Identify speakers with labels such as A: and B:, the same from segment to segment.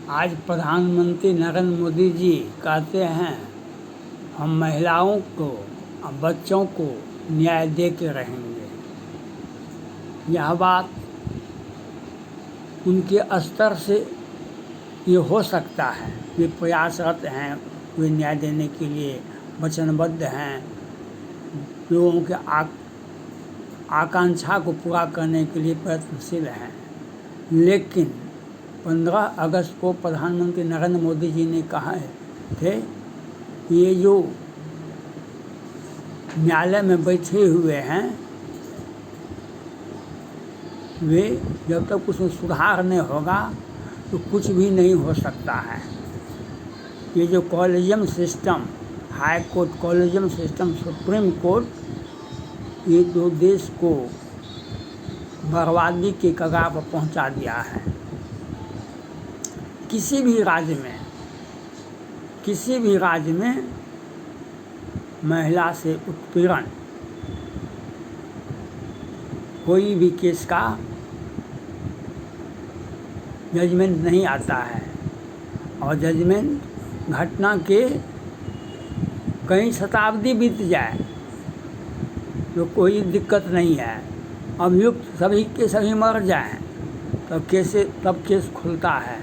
A: आज प्रधानमंत्री नरेंद्र मोदी जी कहते हैं हम महिलाओं को और बच्चों को न्याय दे के रहेंगे। यह बात उनके स्तर से ये हो सकता है, वे प्रयासरत हैं, वे न्याय देने के लिए वचनबद्ध हैं, लोगों के आकांक्षा को पूरा करने के लिए प्रयत्नशील हैं। लेकिन 15 अगस्त को प्रधानमंत्री नरेंद्र मोदी जी ने कहा थे ये जो न्यायालय में बैठे हुए हैं वे जब तक उसमें सुधार नहीं होगा तो कुछ भी नहीं हो सकता है। ये जो collegium system, high court collegium system, supreme court, ये तो देश को बर्बादी के कगार पर पहुंचा दिया है। किसी भी राज्य में महिला से उत्पीड़न, कोई भी केस का जजमेंट नहीं आता है और जजमेंट घटना के कई शताब्दी बीत जाए तो कोई दिक्कत नहीं है। अभियुक्त सभी के सभी मर जाएं तब केस खुलता है।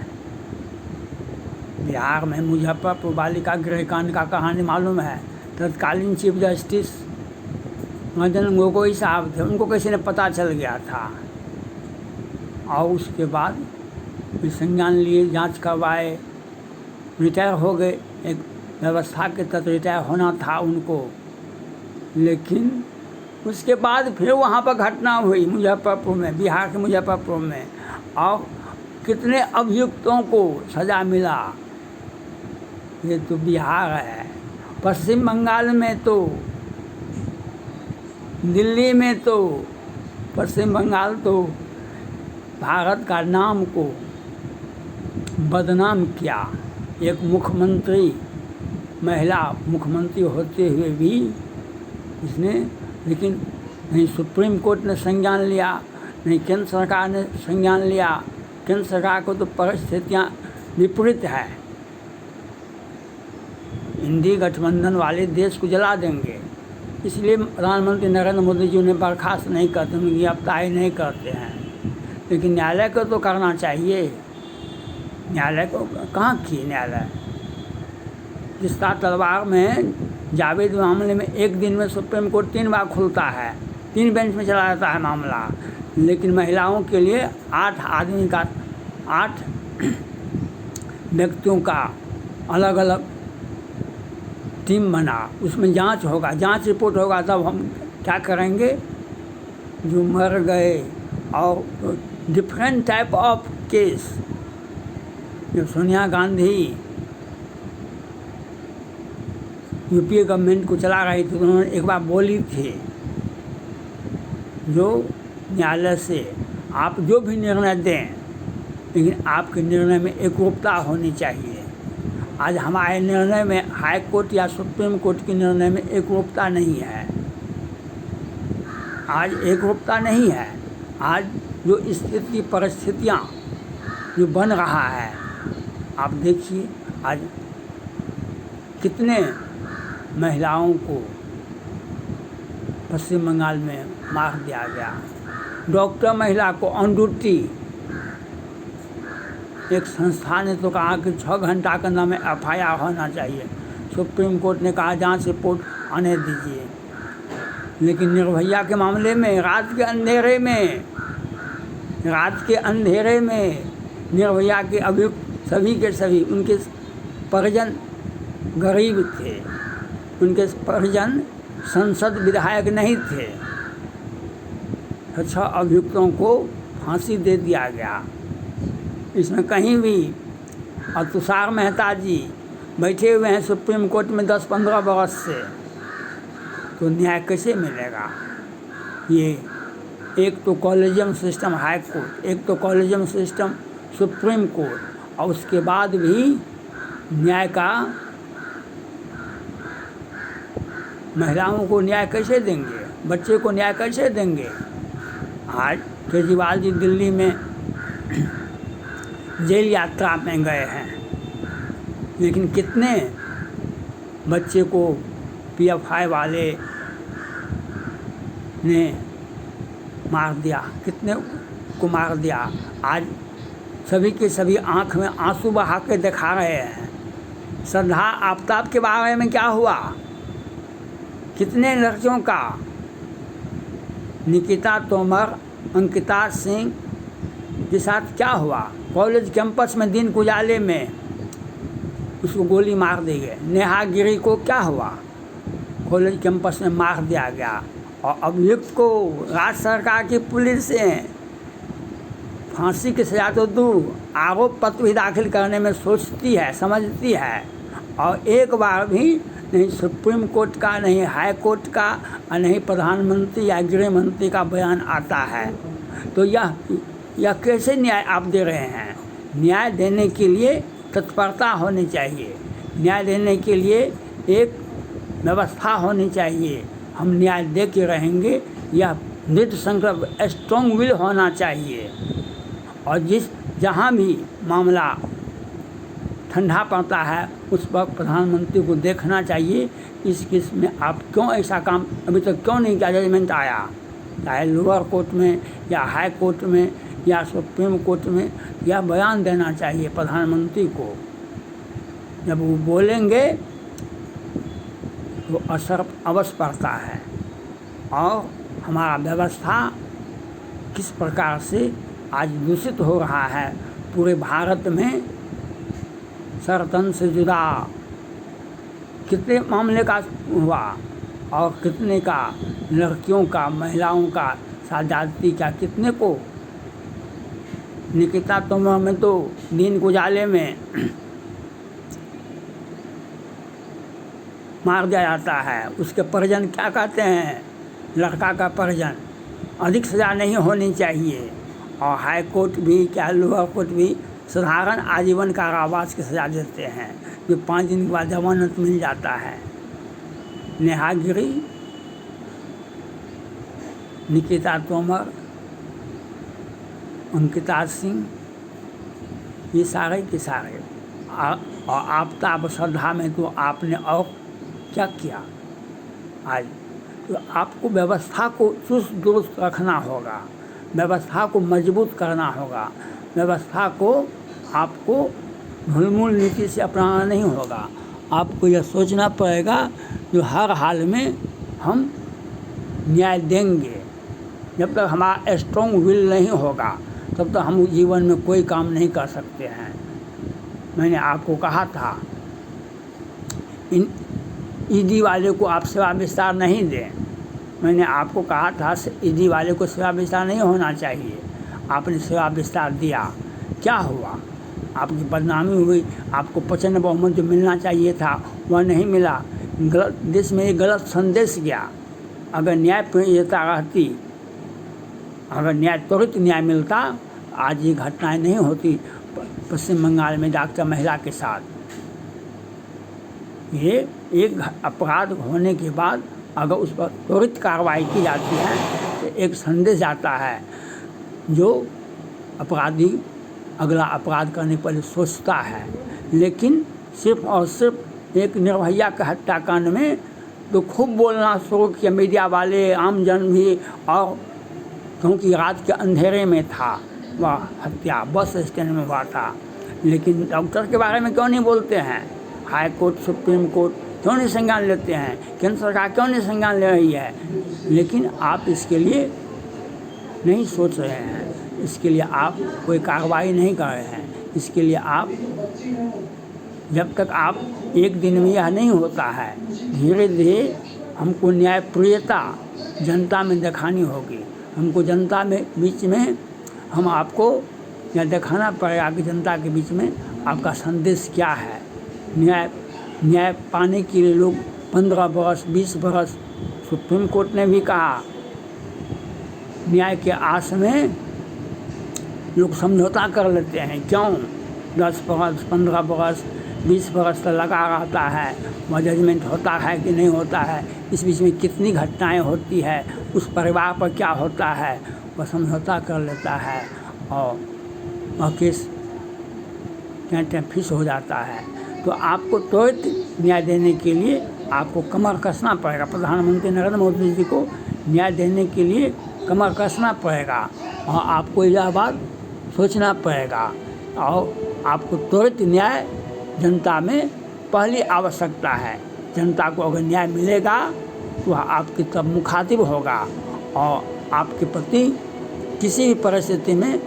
A: बिहार में मुजफ्फरपुर बालिका गृह कांड का कहानी मालूम है। तत्कालीन चीफ जस्टिस रंजन गोगोई साहब थे, उनको किसी ने पता चल गया था और उसके बाद वे संज्ञान लिए, जांच करवाए, रिटायर हो गए। एक व्यवस्था के तहत रिटायर होना था उनको, लेकिन उसके बाद फिर वहाँ पर घटना हुई मुजफ्फरपुर में, बिहार के मुजफ्फरपुर में, और कितने अभियुक्तों को सज़ा मिला। ये तो बिहार है। पश्चिम बंगाल में तो, दिल्ली में तो, पश्चिम बंगाल तो भारत का नाम को बदनाम किया। एक मुख्यमंत्री, महिला मुख्यमंत्री होते हुए भी इसने, लेकिन नहीं सुप्रीम कोर्ट ने संज्ञान लिया, नहीं केंद्र सरकार ने संज्ञान लिया। केंद्र सरकार को तो परिस्थितियाँ विपरीत है। इंडी गठबंधन वाले देश को जला देंगे, इसलिए प्रधानमंत्री नरेंद्र मोदी जी उन्हें बर्खास्त नहीं करते, उनकी गिरफ्तारी नहीं करते हैं। लेकिन न्यायालय को तो करना चाहिए। न्यायालय को कहाँ की न्यायालय? रिश्ता तलवार में जावेद मामले में एक दिन में सुप्रीम कोर्ट 3 बार खुलता है, 3 बेंच में चला जाता है मामला। लेकिन महिलाओं के लिए 8 व्यक्तियों का अलग अलग टीम बना, उसमें जांच होगा, जांच रिपोर्ट होगा, तब हम क्या करेंगे। जो मर गए और डिफरेंट टाइप ऑफ केस, जब सोनिया गांधी यूपीए गवर्नमेंट को चला रही थी तो उन्होंने एक बार बोली थी, जो न्यायालय से आप जो भी निर्णय दें, लेकिन आपके निर्णय में एकरूपता होनी चाहिए। आज हमारे निर्णय में, हाई कोर्ट या सुप्रीम कोर्ट के निर्णय में एकरूपता नहीं है। आज एकरूपता नहीं है। आज जो स्थिति परिस्थितियाँ जो बन रहा है, आप देखिए आज कितने महिलाओं को पश्चिम बंगाल में मार दिया गया। डॉक्टर महिला को ऑन ड्यूटी, एक संस्था ने तो कहा कि 6 घंटा के अंदर में FIR होना चाहिए। सुप्रीम कोर्ट ने कहा जांच रिपोर्ट आने दीजिए। लेकिन निर्भया के मामले में रात के अंधेरे में निर्भया के अभियुक्त सभी के सभी, उनके परिजन गरीब थे, उनके परिजन संसद विधायक नहीं थे। 6 अभियुक्तों को फांसी दे दिया गया। इसमें कहीं भी, और तुषार मेहता जी बैठे हुए हैं सुप्रीम कोर्ट में 10-15 वर्ष से, तो न्याय कैसे मिलेगा। ये एक तो कॉलेजियम सिस्टम हाई कोर्ट, एक तो कॉलेजियम सिस्टम सुप्रीम कोर्ट, और उसके बाद भी न्याय का, महिलाओं को न्याय कैसे देंगे, बच्चे को न्याय कैसे देंगे। आज केजरीवाल जी दिल्ली में जेल यात्रा में गए हैं, लेकिन कितने बच्चे को PFI वाले ने मार दिया, कितने को मार दिया। आज सभी के सभी आँख में आंसू बहा के दिखा रहे हैं। श्रद्धा आफ्ताब के बारे में क्या हुआ, कितने लड़कियों का, निकिता तोमर, अंकिता सिंह के साथ क्या हुआ। कॉलेज कैंपस में दिन उजाले में उसको गोली मार दी गई। नेहा गिरी को क्या हुआ, कॉलेज कैंपस में मार दिया गया। और अभियुक्त को राज्य सरकार की पुलिस से फांसी की सजा तो दूर, आरोप पत्र भी दाखिल करने में सोचती है, समझती है। और एक बार भी नहीं सुप्रीम कोर्ट का, नहीं हाई कोर्ट का, और नहीं प्रधानमंत्री या गृह मंत्री का बयान आता है। तो यह कैसे न्याय आप दे रहे हैं। न्याय देने के लिए तत्परता होनी चाहिए, न्याय देने के लिए एक व्यवस्था होनी चाहिए। हम न्याय दे के रहेंगे, यह दृढ़ संकल्प, स्ट्रॉन्ग विल होना चाहिए। और जहाँ भी मामला ठंडा पड़ता है उस वक्त प्रधानमंत्री को देखना चाहिए इस केस में आप क्यों ऐसा काम अभी तक क्यों नहीं किया। जजमेंट आया चाहे लोअर कोर्ट में या हाई कोर्ट में या सुप्रीम कोर्ट में, यह बयान देना चाहिए प्रधानमंत्री को। जब वो बोलेंगे तो असर अवश्य पड़ता है। और हमारा व्यवस्था किस प्रकार से आज दूषित हो रहा है, पूरे भारत में सरतन से जुड़ा कितने मामले का हुआ और कितने का लड़कियों का, महिलाओं का साथ ज्यादती का, कितने को। निकिता तोमर में तो दिन उजाले में मार दिया जाता है। उसके परिजन क्या कहते हैं, लड़का का परिजन, अधिक सज़ा नहीं होनी चाहिए। और हाई कोर्ट भी क्या लोअर कोर्ट भी साधारण आजीवन कारावास की सज़ा देते हैं, जो 5 दिन के बाद जमानत मिल जाता है। नेहा गिरी, निकिता तोमर, अंकिता सिंह, ये सारे के सारे। और आफ्ताब श्रद्धा में तो आपने और क्या किया आज। तो आपको व्यवस्था को चुस्त दुरुस्त रखना होगा, व्यवस्था को मजबूत करना होगा, व्यवस्था को आपको ढुलमुल नीति से अपनाना नहीं होगा। आपको यह सोचना पड़ेगा जो हर हाल में हम न्याय देंगे। जब तक हमारा स्ट्रॉन्ग विल नहीं होगा तब तक हम जीवन में कोई काम नहीं कर सकते हैं। मैंने आपको कहा था इन ईडी वाले को आप सेवा विस्तार नहीं दें। मैंने आपको कहा था ईडी वाले को सेवा विस्तार नहीं होना चाहिए, आपने सेवा विस्तार दिया, क्या हुआ, आपकी बदनामी हुई। आपको प्रचंड बहुमत जो मिलना चाहिए था वह नहीं मिला। गलत देश में एक गलत संदेश गया। अगर न्याय प्रियता रहती, अगर न्याय त्वरित न्याय मिलता, आज ये घटनाएं नहीं होती पश्चिम बंगाल में डॉक्टर महिला के साथ। ये एक अपराध होने के बाद अगर उस पर त्वरित कार्रवाई की जाती है तो एक संदेश जाता है, जो अपराधी अगला अपराध करने पर सोचता है। लेकिन सिर्फ और सिर्फ एक निर्भया के हत्याकांड में तो खूब बोलना शुरू किया मीडिया वाले, आम जन भी। और क्योंकि रात के अंधेरे में था वह हत्या, बस स्टैंड में हुआ था। लेकिन डॉक्टर के बारे में क्यों नहीं बोलते हैं। हाई कोर्ट, सुप्रीम कोर्ट क्यों नहीं संज्ञान लेते हैं, केंद्र सरकार क्यों नहीं संज्ञान ले रही है। लेकिन आप इसके लिए नहीं सोच रहे हैं, इसके लिए आप कोई कार्रवाई नहीं कर रहे हैं। इसके लिए आप जब तक आप एक दिन में यह नहीं होता है, धीरे धीरे हमको न्यायप्रियता जनता में दिखानी होगी। हमको जनता में बीच में हम आपको यह दिखाना पड़ेगा कि जनता के बीच में आपका संदेश क्या है। न्याय पाने के लिए लोग 15 बरस 20 बरस, सुप्रीम कोर्ट ने भी कहा न्याय के आस में लोग समझौता कर लेते हैं। क्यों 10 बरस 15 बरस 20 बरस तक लगा रहता है, वह जजमेंट होता है कि नहीं होता है। इस बीच में कितनी घटनाएं होती है, उस परिवार पर क्या होता है, वह समझौता कर लेता है और वह केस फिश हो जाता है। तो आपको त्वरित न्याय देने के लिए आपको कमर कसना पड़ेगा। प्रधानमंत्री नरेंद्र मोदी जी को न्याय देने के लिए कमर कसना पड़ेगा और आपको यह बात सोचना पड़ेगा और आपको त्वरित न्याय जनता में पहली आवश्यकता है। जनता को अगर न्याय मिलेगा तो आपकी तब मुखातिब होगा और आपके प्रति किसी भी परिस्थिति में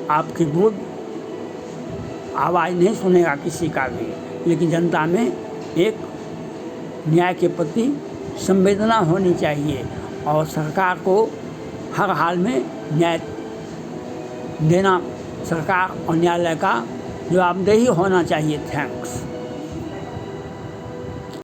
A: आपकी बुद्ध आवाज़ नहीं सुनेगा किसी का भी। लेकिन जनता में एक न्याय के प्रति संवेदना होनी चाहिए और सरकार को हर हाल में न्याय देना सरकार और न्यायालय का जवाबदेही होना चाहिए। थैंक्स।